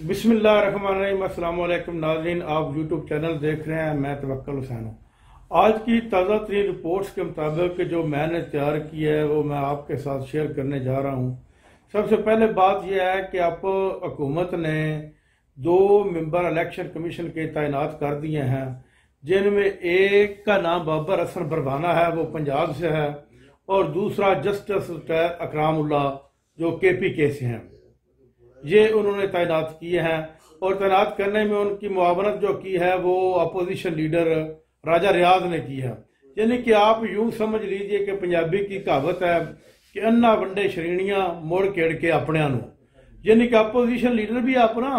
बिस्मिल्लाहिर्रहमानिर्रहीम। अस्सलाम वालेकुम नाज़रीन, आप यूट्यूब चैनल देख रहे हैं। मैं तवक्कुल हुसैन हूँ। आज की ताज़ा तरीन रिपोर्ट्स के मुताबिक जो मैंने तैयार की है वो मैं आपके साथ शेयर करने जा रहा हूँ। सबसे पहले बात यह है कि आप हुकूमत ने 2 मेंबर इलेक्शन कमीशन के तैनात कर दिए हैं, जिनमें एक का नाम बाबर हसन बरवाना है, वो पंजाब से है, और दूसरा जस्टिस अकरामुल्लाह जो KPK से हैं। ये उन्होंने तैनात किए हैं और तैनात करने में उनकी मुआवनत जो की है वो अपोजिशन लीडर राजा रियाज ने की है। यानी कि आप यूं समझ लीजिए कि पंजाबी की कहावत है कि अन्ना वंडे श्रेणियां मोड़ केड़ के अपने नू, यानी कि अपोजिशन लीडर भी अपना,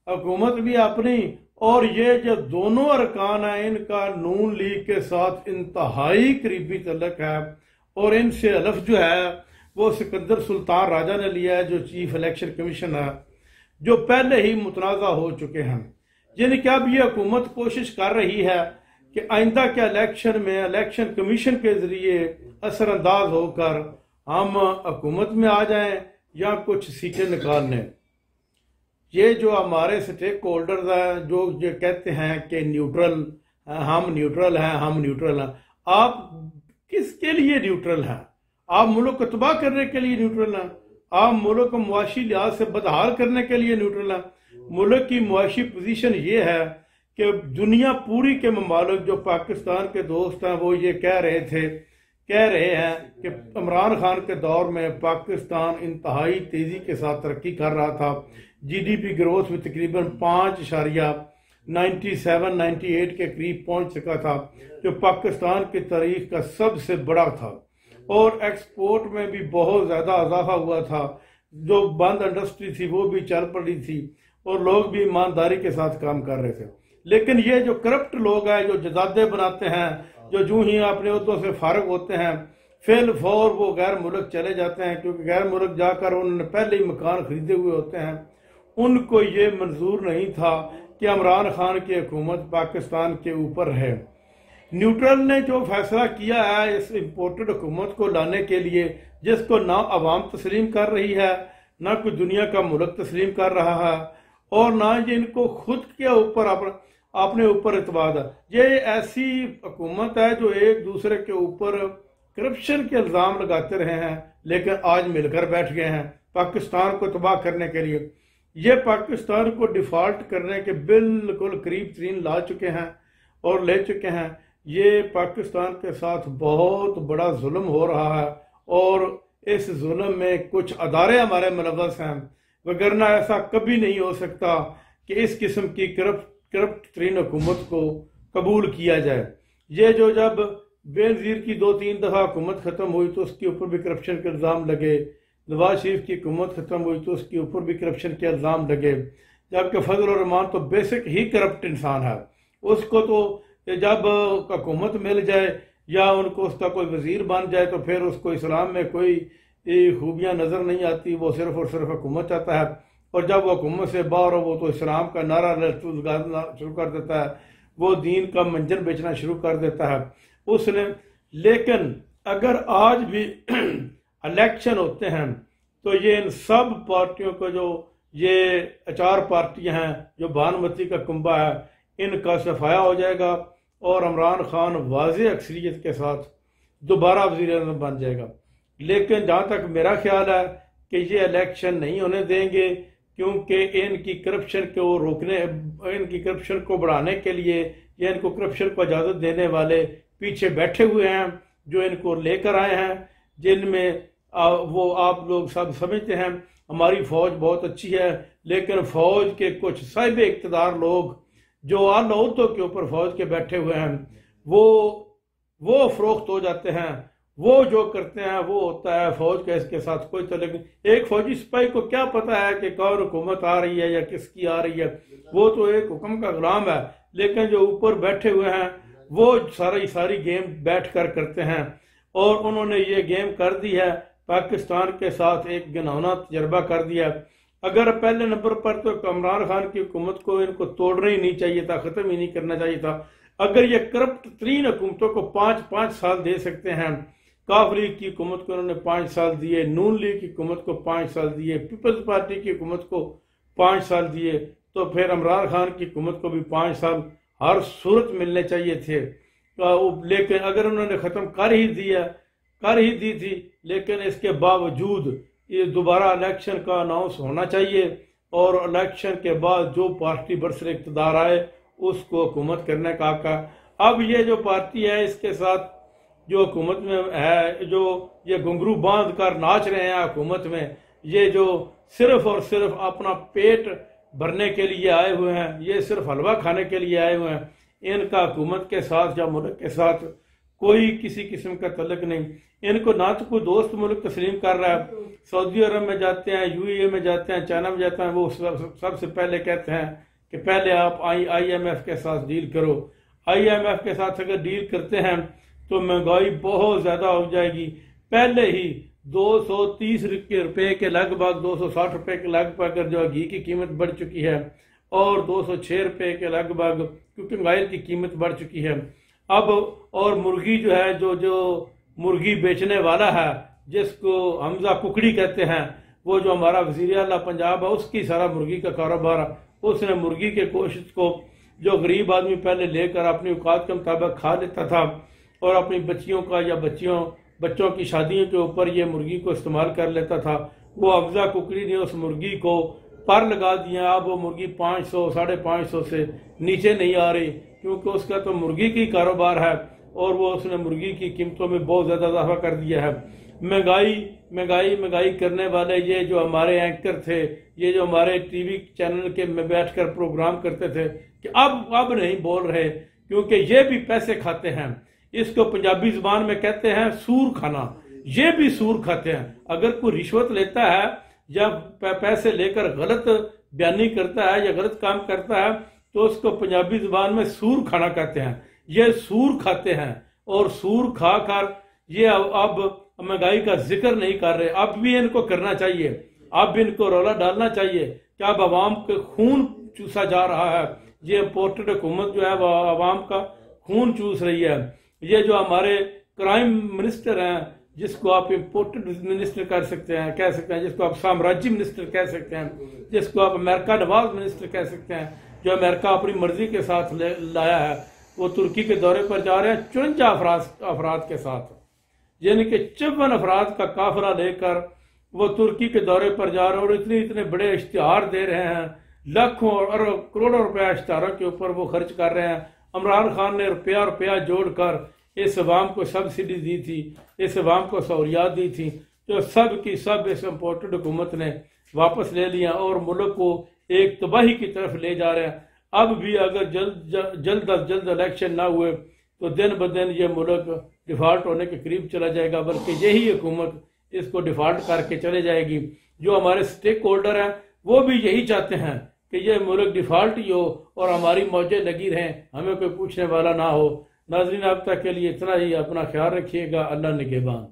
हुकूमत भी अपनी, और ये जो दोनों अरकान है इनका नून लीग के साथ इंतहाई करीबी तल्लक है। और इनसे हलफ जो है वो सिकंदर सुल्तान राजा ने लिया है, जो चीफ इलेक्शन कमीशन है, जो पहले ही मुतनाज़ा हो चुके हैं। यानी कि अब ये हुकूमत कोशिश कर रही है कि आइंदा के इलेक्शन में इलेक्शन कमीशन के जरिए असरअंदाज होकर हम हुकूमत में आ जाएं या कुछ सीटें निकाल लें। ये जो हमारे स्टेक होल्डर्स हैं जो ये कहते हैं कि न्यूट्रल, हम न्यूट्रल हैं, हम न्यूट्रल हैं, आप किसके लिए न्यूट्रल हैं? आप मुल्क को तबाह करने के लिए न्यूट्रल हैं? आप मुल्क को मुआशी लिहाज से बदहाल करने के लिए न्यूट्रल हैं? मुल्क की मुआशी पोजीशन ये है कि दुनिया पूरी के ममालिक जो पाकिस्तान के दोस्त हैं वो ये कह रहे हैं कि इमरान खान के दौर में पाकिस्तान इंतहाई तेजी के साथ तरक्की कर रहा था। GDP ग्रोथ में तकरीबन 5.97-98 के करीब पहुंच चुका था, जो पाकिस्तान की तारीख का सबसे बड़ा था। और एक्सपोर्ट में भी बहुत ज्यादा इजाफा हुआ था। जो बंद इंडस्ट्री थी वो भी चल पड़ी थी और लोग भी ईमानदारी के साथ काम कर रहे थे। लेकिन ये जो करप्ट लोग हैं, जो जजादे बनाते हैं, जो जूं ही अपने उहदों से फारग होते हैं, फेल फौर वो गैर मुल्क चले जाते हैं, क्योंकि गैर मुल्क जाकर उन्होंने पहले ही मकान खरीदे हुए होते हैं। उनको ये मंजूर नहीं था कि इमरान खान की हुकूमत पाकिस्तान के ऊपर है। न्यूट्रल ने जो फैसला किया है इस इम्पोर्टेड हुकूमत को लाने के लिए, जिसको ना अवाम तस्लीम कर रही है, ना कोई दुनिया का मुल्क तस्लीम कर रहा है, और ना ये इनको खुद के ऊपर अपने ऊपर इतबार है। ये ऐसी हुकूमत है जो एक दूसरे के ऊपर करप्शन के इल्जाम लगाते रहे हैं, लेकिन आज मिलकर बैठ गए हैं पाकिस्तान को तबाह करने के लिए। ये पाकिस्तान को डिफॉल्ट करने के बिल्कुल करीब तरीन ला चुके हैं और ले चुके हैं। ये पाकिस्तान के साथ बहुत बड़ा जुल्म हो रहा है और इस जुल्म में कुछ अदारे हमारे मुलव्वस हैं, वगरना ऐसा कभी नहीं हो सकता कि इस किस्म की करप्ट तरीन हुकूमत को कबूल किया जाए। ये जो जब बेनजीर की 2-3 दफा हुकूमत खत्म हुई तो उसके ऊपर भी करप्शन के इल्जाम लगे, नवाज शरीफ की हुकूमत खत्म हुई तो उसके ऊपर भी करप्शन के इल्जाम लगे, जबकि फजल रहमान तो बेसिक ही करप्ट इंसान है। उसको तो जब हुकूमत मिल जाए या उनको उसका कोई वजीर बन जाए तो फिर उसको इस्लाम में कोई खूबियां नजर नहीं आती, वो सिर्फ और सिर्फ हुकूमत चाहता है। और जब वो हुकूमत से बाहर हो वो तो इस्लाम का नारा लगाना शुरू कर देता है, वो दीन का मंजर बेचना शुरू कर देता है उसने। लेकिन अगर आज भी इलेक्शन होते हैं तो ये इन सब पार्टियों को, जो ये 4 पार्टियां हैं जो भानुमती का कुंबा है, इनका सफाया हो जाएगा और इमरान खान वाज़े अक्सरियत के साथ दोबारा वज़ीर-ए-आज़म बन जाएगा। लेकिन जहां तक मेरा ख्याल है कि ये इलेक्शन नहीं होने देंगे, क्योंकि इनकी करप्शन को रोकने, इनकी करप्शन को बढ़ाने के लिए या इनको करप्शन को इजाजत देने वाले पीछे बैठे हुए हैं, जो इनको लेकर आए हैं, जिनमें वो आप लोग सब समझते हैं हमारी फौज बहुत अच्छी है, लेकिन फौज के कुछ साहिब इक़्तिदार लोग जो आला ओहदों के ऊपर फौज के बैठे हुए हैं, वो फरोख्त हो जाते हैं। वो जो करते हैं वो होता है, फौज का इसके साथ कोई तल्लुक नहीं। एक फौजी सिपाही को क्या पता है कि कौन हुकूमत आ रही है या किसकी आ रही है, वो तो एक हुक्म का गुलाम है। लेकिन जो ऊपर बैठे हुए हैं वो सारी गेम बैठ कर करते हैं, और उन्होंने ये गेम कर दी है, पाकिस्तान के साथ एक घिनौना तजर्बा कर दिया। अगर पहले नंबर पर तो इमरान खान की हुकूमत को इनको तोड़ना ही नहीं चाहिए था, खत्म ही नहीं करना चाहिए था। अगर ये करप्ट तरीन हुकूमतों को 5-5 साल दे सकते हैं, काफ लीग की हुकूमत को उन्होंने 5 साल दिए, नून लीग की हुकूमत को 5 साल दिए, पीपल्स पार्टी की हुकूमत को 5 साल दिए, तो फिर इमरान खान की हुकूमत को भी 5 साल हर सूरत मिलने चाहिए थे। लेकिन अगर उन्होंने ख़त्म कर ही दी थी, लेकिन इसके बावजूद ये दोबारा इलेक्शन का अनाउंस होना चाहिए और इलेक्शन के बाद जो पार्टी बरसर इक़्तिदार आए उसको हुकूमत करने का हक है। अब ये जो पार्टी है इसके साथ जो हुकूमत में है, जो ये घुंघरू बांध कर नाच रहे हैं हुकूमत में, ये जो सिर्फ और सिर्फ अपना पेट भरने के लिए आए हुए हैं, ये सिर्फ हलवा खाने के लिए आए हुए हैं, इनका हुकूमत के साथ या मुल्क के साथ कोई किसी किस्म का तल्लुक नहीं। इनको ना तो कोई दोस्त मुल्क तस्लीम कर रहा है, सऊदी अरब में जाते हैं, यूएई में जाते हैं, चाइना में जाते हैं, वो सबसे पहले कहते हैं कि पहले आप IMF के साथ डील करो। IMF के साथ अगर डील करते हैं तो महंगाई बहुत ज्यादा हो जाएगी। पहले ही 230 रुपए के लगभग, 260 रुपए के लगभग जो घी की कीमत बढ़ चुकी है और 206 रुपए के लगभग क्योंकि ऑयल की कीमत बढ़ चुकी है। अब और मुर्गी जो है, जो मुर्गी बेचने वाला है जिसको हमजा कुकड़ी कहते हैं, वो जो हमारा वजीर आला पंजाब है उसकी सारा मुर्गी का कारोबार है। उसने मुर्गी के गोश्त को जो गरीब आदमी पहले लेकर अपनी औकात के मुताबिक खा लेता था और अपनी बच्चियों का या बच्चों की शादियों के ऊपर ये मुर्गी को इस्तेमाल कर लेता था, वो हमजा कुकड़ी ने उस मुर्गी को पर लगा दिया। अब वो मुर्गी 500 550 से नीचे नहीं आ रही क्योंकि उसका तो मुर्गी की कारोबार है और वो उसने मुर्गी की कीमतों में बहुत ज्यादा इजाफा कर दिया है। महंगाई करने वाले ये जो हमारे एंकर थे, ये जो हमारे टीवी चैनल के में बैठकर प्रोग्राम करते थे कि अब नहीं बोल रहे क्योंकि ये भी पैसे खाते हैं। इसको पंजाबी जुबान में कहते हैं सूर खाना, ये भी सूर खाते हैं। अगर कोई रिश्वत लेता है या पैसे लेकर गलत बयानी करता है या गलत काम करता है तो उसको पंजाबी जुबान में सूर खाना कहते हैं। ये सूर खाते हैं और सूर खाकर ये अब महंगाई का जिक्र नहीं कर रहे। अब भी इनको करना चाहिए, अब इनको रौला डालना चाहिए कि अब आवाम के खून चूसा जा रहा है। ये इम्पोर्टेड हुकूमत जो है वो आवाम का खून चूस रही है। ये जो हमारे क्राइम मिनिस्टर हैं, जिसको आप इम्पोर्टेड मिनिस्टर कह सकते हैं, जिसको आप साम्राज्य मिनिस्टर कह सकते हैं, जिसको आप अमेरिका नवाज मिनिस्टर कह सकते हैं, जो अमेरिका अपनी मर्जी के साथ लाया है, वो तुर्की के दौरे पर जा रहे हैं 54 अफराद के साथ, यानी कि 54 अफराद का काफिला लेकर वो तुर्की के दौरे पर जा रहे हैं और इतने बड़े इश्तिहार दे रहे हैं, लाखों और करोड़ों रुपया इश्तिहारों के ऊपर वो खर्च कर रहे हैं। इमरान खान ने रुपया जोड़कर इस अवाम को सब्सिडी दी थी, इस अवाम को सहूलियात दी थी, जो सब की सब इस इम्पोर्टेड हुकूमत ने वापस ले लिया और मुल्क को एक तबाही की तरफ ले जा रहे हैं। अब भी अगर जल्द इलेक्शन ना हुए तो दिन ब दिन ये मुल्क डिफॉल्ट होने के करीब चला जाएगा, बल्कि यही हुकूमत इसको डिफॉल्ट करके चले जाएगी। जो हमारे स्टेक होल्डर हैं वो भी यही चाहते हैं कि ये मुल्क डिफॉल्ट ही हो और हमारी मौजें लगी रहें, हमें कोई पूछने वाला ना हो। नाज़रीन, अब तक के लिए इतना ही। अपना ख्याल रखिएगा। अल्लाह निगहबान।